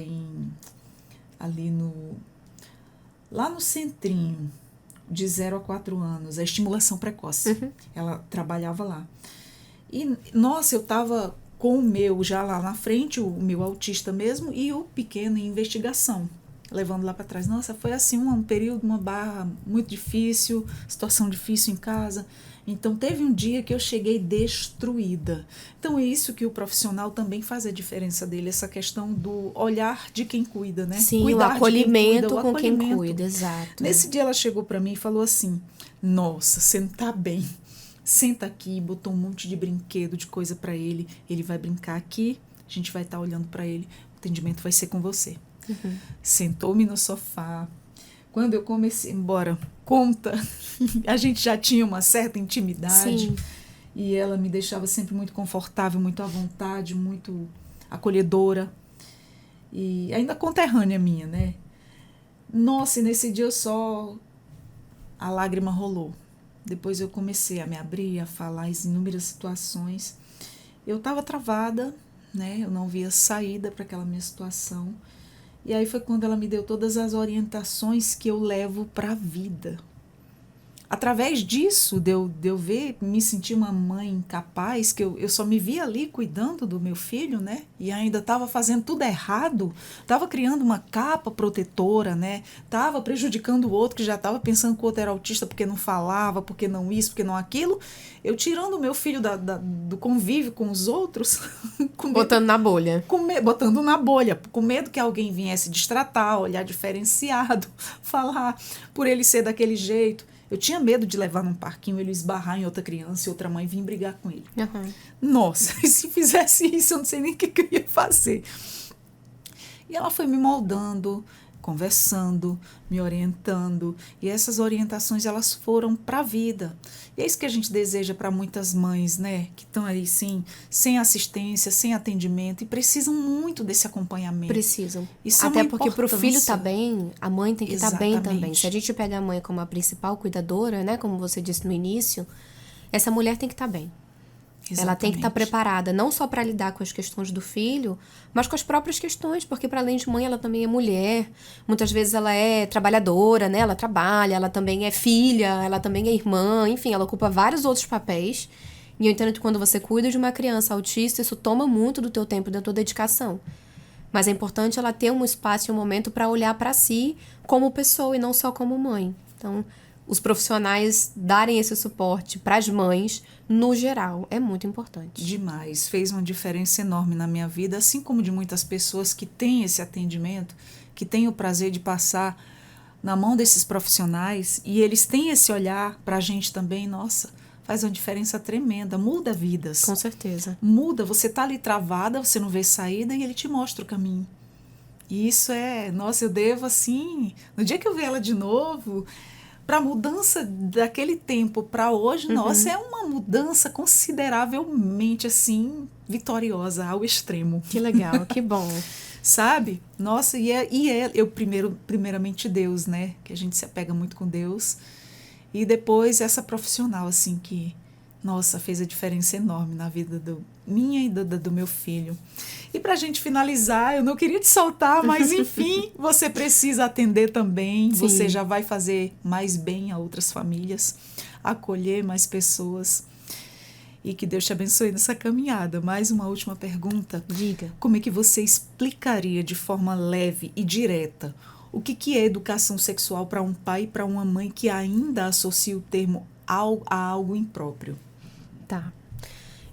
lá no centrinho, de 0 a 4 anos, a estimulação precoce. Uhum. Ela trabalhava lá. E, nossa, eu estava com o meu já lá na frente, o meu autista mesmo, e o pequeno em investigação. levando lá para trás. Nossa, foi assim um período, uma barra muito difícil, situação difícil em casa. Então, teve um dia que eu cheguei destruída. Então, é isso que o profissional também faz a diferença dele, essa questão do olhar de quem cuida, né? Sim, Cuidar o acolhimento de quem cuida, com quem cuida, exato. Nesse dia ela chegou para mim e falou assim, nossa, você não tá bem. Senta aqui, botou um monte de brinquedo, de coisa para ele. Ele vai brincar aqui, a gente vai estar olhando para ele. O atendimento vai ser com você. Uhum. Sentou-me no sofá. Quando eu comecei, embora conta, a gente já tinha uma certa intimidade. Sim. E ela me deixava sempre muito confortável, muito à vontade, muito acolhedora. E ainda conterrânea minha, né? Nossa, e nesse dia a lágrima rolou. Depois eu comecei a me abrir, a falar em inúmeras situações. Eu estava travada, né? Eu não via saída para aquela minha situação. E aí foi quando ela me deu todas as orientações que eu levo para a vida. Através disso, de eu ver, me sentir uma mãe capaz, que eu só me via ali cuidando do meu filho, né? E ainda estava fazendo tudo errado, estava criando uma capa protetora, né? Estava prejudicando o outro, que já estava pensando que o outro era autista porque não falava, porque não isso, porque não aquilo. Eu tirando o meu filho do convívio com os outros. Botando na bolha. Botando na bolha, com medo que alguém viesse destratar, olhar diferenciado, falar por ele ser daquele jeito. Eu tinha medo de levar num parquinho, ele esbarrar em outra criança e outra mãe vir brigar com ele. Uhum. Nossa, se fizesse isso, eu não sei nem o que eu ia fazer. E ela foi me moldando, conversando, me orientando. E essas orientações, elas foram para a vida. E é isso que a gente deseja para muitas mães, né? Que estão aí, sim, sem assistência, sem atendimento e precisam muito desse acompanhamento. Precisam. Isso até é uma porque para o filho importância. estar bem, a mãe tem que estar bem Exatamente. também. Se a gente pega a mãe como a principal cuidadora, né? Como você disse no início, essa mulher tem que estar bem. Ela tem que estar preparada, não só para lidar com as questões do filho, mas com as próprias questões, porque para além de mãe, ela também é mulher. Muitas vezes ela é trabalhadora, né? Ela trabalha, ela também é filha, ela também é irmã, enfim, ela ocupa vários outros papéis. E eu entendo que quando você cuida de uma criança autista, isso toma muito do teu tempo e da tua dedicação. Mas é importante ela ter um espaço e um momento para olhar para si como pessoa e não só como mãe. Então, os profissionais darem esse suporte para as mães, no geral, é muito importante. Demais. Fez uma diferença enorme na minha vida, assim como de muitas pessoas que têm esse atendimento, que têm o prazer de passar na mão desses profissionais e eles têm esse olhar para a gente também. Nossa, faz uma diferença tremenda, muda vidas. Com certeza. Muda, você tá ali travada, você não vê saída e ele te mostra o caminho. E isso nossa, eu devo assim, no dia que eu ver ela de novo, para a mudança daquele tempo para hoje, nossa, é uma mudança consideravelmente, assim, vitoriosa ao extremo. Que legal, que bom. Sabe? Nossa, eu primeiramente Deus, né? Que a gente se apega muito com Deus. E depois essa profissional, assim, que, nossa, fez a diferença enorme na vida minha e do meu filho. E para a gente finalizar, eu não queria te soltar, mas enfim, você precisa atender também. Sim. Você já vai fazer mais bem a outras famílias, acolher mais pessoas. E que Deus te abençoe nessa caminhada. Mais uma última pergunta. Diga. Como é que você explicaria de forma leve e direta o que é educação sexual para um pai e para uma mãe que ainda associa o termo a algo impróprio? Tá.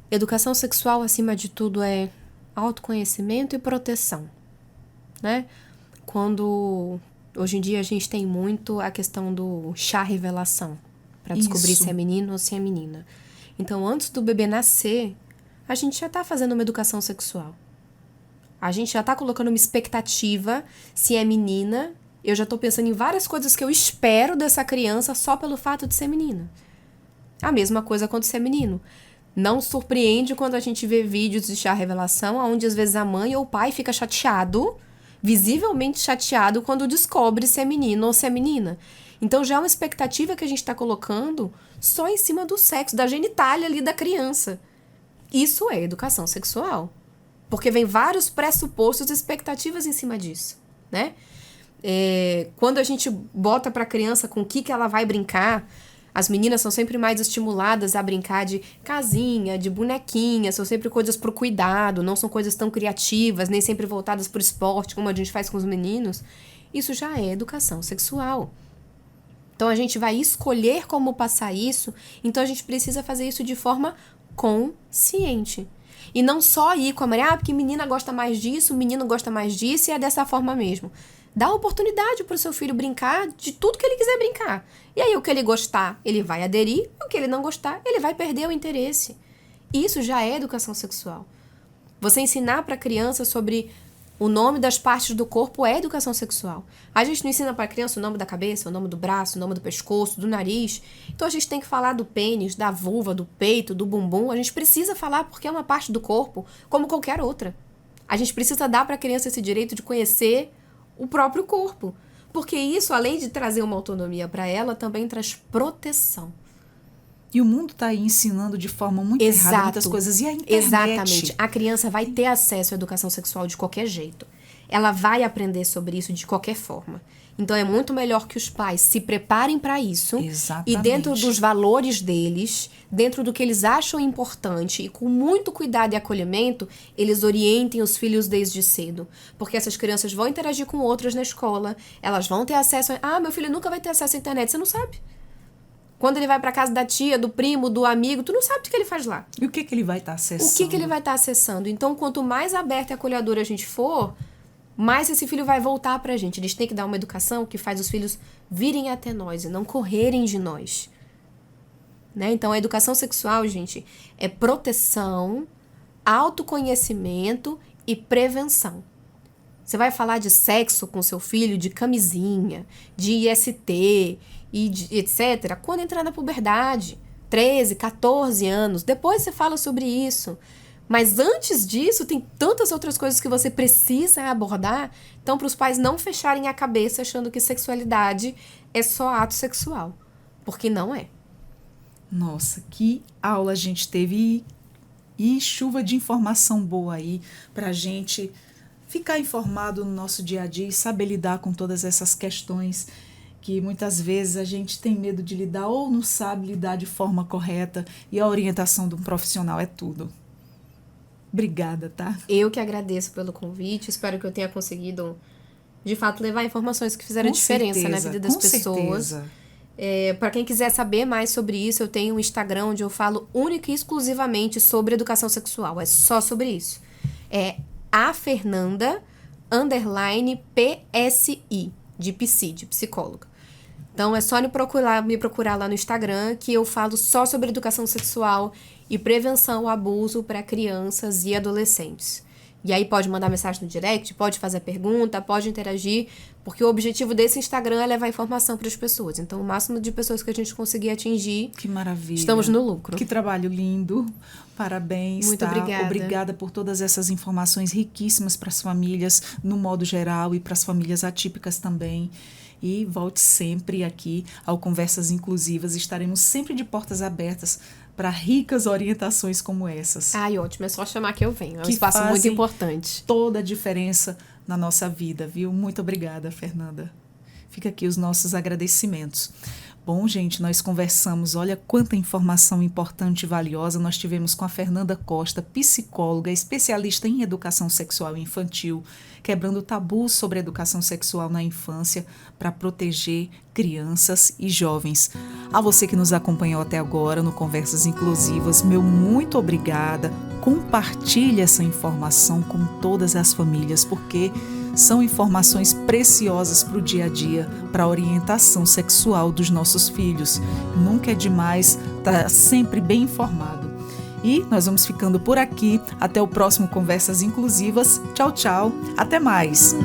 Educação sexual, acima de tudo, é autoconhecimento e proteção, né? Quando hoje em dia a gente tem muito a questão do chá revelação para descobrir Isso. se é menino ou se é menina. Então, antes do bebê nascer, a gente já tá fazendo uma educação sexual. A gente já tá colocando uma expectativa se é menina. Eu já tô pensando em várias coisas que eu espero dessa criança só pelo fato de ser menina. A mesma coisa quando ser menino. Não surpreende quando a gente vê vídeos de chá revelação, onde às vezes a mãe ou o pai fica chateado, visivelmente chateado, quando descobre se é menino ou se é menina. Então já é uma expectativa que a gente está colocando só em cima do sexo, da genitália ali da criança. Isso é educação sexual. Porque vem vários pressupostos e expectativas em cima disso, né? Quando a gente bota para a criança com o que ela vai brincar, as meninas são sempre mais estimuladas a brincar de casinha, de bonequinha, são sempre coisas pro cuidado, não são coisas tão criativas, nem sempre voltadas pro esporte, como a gente faz com os meninos. Isso já é educação sexual. Então a gente vai escolher como passar isso, então a gente precisa fazer isso de forma consciente. E não só ir com a Maria, porque menina gosta mais disso, menino gosta mais disso, e é dessa forma mesmo. Dá oportunidade para o seu filho brincar de tudo que ele quiser brincar. E aí o que ele gostar, ele vai aderir, o que ele não gostar, ele vai perder o interesse. Isso já é educação sexual. Você ensinar para a criança sobre o nome das partes do corpo é educação sexual. A gente não ensina para a criança o nome da cabeça, o nome do braço, o nome do pescoço, do nariz. Então a gente tem que falar do pênis, da vulva, do peito, do bumbum. A gente precisa falar porque é uma parte do corpo como qualquer outra. A gente precisa dar para a criança esse direito de conhecer o próprio corpo. Porque isso, além de trazer uma autonomia para ela, também traz proteção. E o mundo está aí ensinando de forma muito errada muitas coisas. E a internet? Exatamente. A criança vai ter acesso à educação sexual de qualquer jeito. Ela vai aprender sobre isso de qualquer forma. Então é muito melhor que os pais se preparem para isso. Exatamente. E dentro dos valores deles, dentro do que eles acham importante e com muito cuidado e acolhimento, eles orientem os filhos desde cedo. Porque essas crianças vão interagir com outras na escola, elas vão ter acesso meu filho nunca vai ter acesso à internet, você não sabe. Quando ele vai para casa da tia, do primo, do amigo, tu não sabe o que ele faz lá. E o que ele vai estar acessando? O que ele vai estar acessando? Então, quanto mais aberta e acolhedora a gente for, mais esse filho vai voltar pra gente. Eles têm que dar uma educação que faz os filhos virem até nós e não correrem de nós. Né? Então, a educação sexual, gente, é proteção, autoconhecimento e prevenção. Você vai falar de sexo com seu filho, de camisinha, de IST e etc. Quando entrar na puberdade, 13, 14 anos, depois você fala sobre isso. Mas antes disso, tem tantas outras coisas que você precisa abordar. Então, para os pais não fecharem a cabeça achando que sexualidade é só ato sexual. Porque não é. Nossa, que aula a gente teve e chuva de informação boa aí pra gente ficar informado no nosso dia a dia e saber lidar com todas essas questões que muitas vezes a gente tem medo de lidar ou não sabe lidar de forma correta, e a orientação de um profissional é tudo. Obrigada, tá? Eu que agradeço pelo convite, espero que eu tenha conseguido, de fato, levar informações que fizeram diferença na vida das pessoas. Para quem quiser saber mais sobre isso, eu tenho um Instagram onde eu falo única e exclusivamente sobre educação sexual. É só sobre isso. É @Fernanda_PSI, de psi, de psicóloga. Então é só me procurar lá no Instagram, que eu falo só sobre educação sexual e prevenção ao abuso para crianças e adolescentes. E aí pode mandar mensagem no direct, pode fazer pergunta, pode interagir, porque o objetivo desse Instagram é levar informação para as pessoas. Então o máximo de pessoas que a gente conseguir atingir, que maravilha, estamos no lucro. Que trabalho lindo, parabéns. Muito obrigada. Obrigada por todas essas informações riquíssimas para as famílias no modo geral e para as famílias atípicas também. E volte sempre aqui ao Conversas Inclusivas. Estaremos sempre de portas abertas para ricas orientações como essas. Ai, ótimo. É só chamar que eu venho. É um espaço muito importante. Toda a diferença na nossa vida, viu? Muito obrigada, Fernanda. Fica aqui os nossos agradecimentos. Bom, gente, nós conversamos, olha quanta informação importante e valiosa nós tivemos com a Fernanda Costa, psicóloga, especialista em educação sexual infantil, quebrando tabus sobre educação sexual na infância para proteger crianças e jovens. A você que nos acompanhou até agora no Conversas Inclusivas, meu muito obrigada. Compartilhe essa informação com todas as famílias, porque são informações preciosas para o dia a dia, para a orientação sexual dos nossos filhos. Nunca é demais estar sempre bem informado. E nós vamos ficando por aqui. Até o próximo Conversas Inclusivas. Tchau, tchau. Até mais.